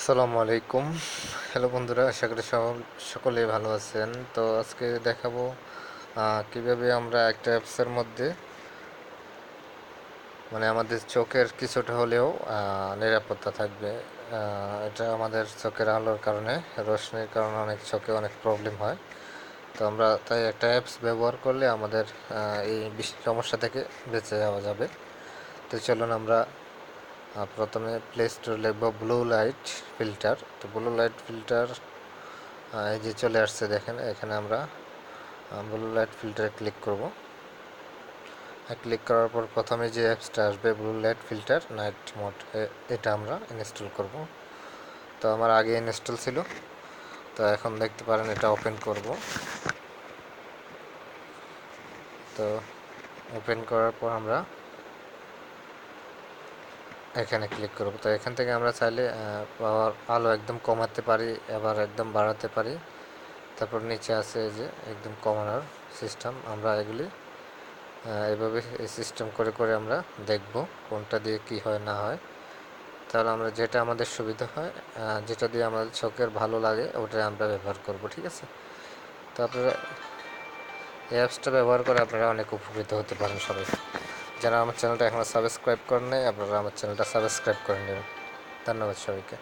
আসসালামু আলাইকুম। হ্যালো বন্ধুরা, আশা করি সকলেই ভালো আছেন। তো আজকে দেখাবো কিভাবে আমরা একটা অ্যাপসের মধ্যে মানে আমাদের চোখের কিছুটা হলেও নিরাপত্তা থাকবে। এটা আমাদের চোখের আলোর কারণে, রোশনির কারণে অনেক চোখে অনেক প্রবলেম হয়। তো আমরা তাই একটা অ্যাপস ব্যবহার করলে আমাদের এই সমস্যা থেকে বেঁচে যাওয়া যাবে। তো চলুন আমরা প্রথমে প্লে স্টোরে লিখব ব্লু লাইট ফিল্টার। তো ব্লু লাইট ফিল্টার এই যে চলে আসছে, দেখেন এখানে আমরা ব্লু লাইট ফিল্টারে ক্লিক করব। ক্লিক করার পর প্রথমে যে অ্যাপসটা আসবে blue light filter night mode, এটা আমরা ইনস্টল করব। তো আমার আগে ইনস্টল ছিল, তো এখন দেখতে পারেন এটা ওপেন করব। তো ওপেন করার পর আমরা এখানে ক্লিক করব। তো এখান থেকে আমরা চাইলে পাওয়ার আলো একদম কমাতে পারি, আবার একদম বাড়াতে পারি। তারপর নিচে আছে যে একদম কমানোর সিস্টেম। আমরা এগুলি এভাবে এই সিস্টেম করে করে আমরা দেখব কোনটা দিয়ে কি হয় না হয়। তাহলে আমরা যেটা আমাদের সুবিধা হয়, যেটা দিয়ে আমাদের চোখের ভালো লাগে, ওটাই আমরা ব্যবহার করব। ঠিক আছে? তো আপনারা এই অ্যাপসটা ব্যবহার করে আপনারা অনেক উপকৃত হতে পারেন সবাই। যারা আমার চ্যানেলটা এখনও সাবস্ক্রাইব করেন নাই, আপনারা আমার চ্যানেলটা সাবস্ক্রাইব করে নেবেন। ধন্যবাদ সবাইকে।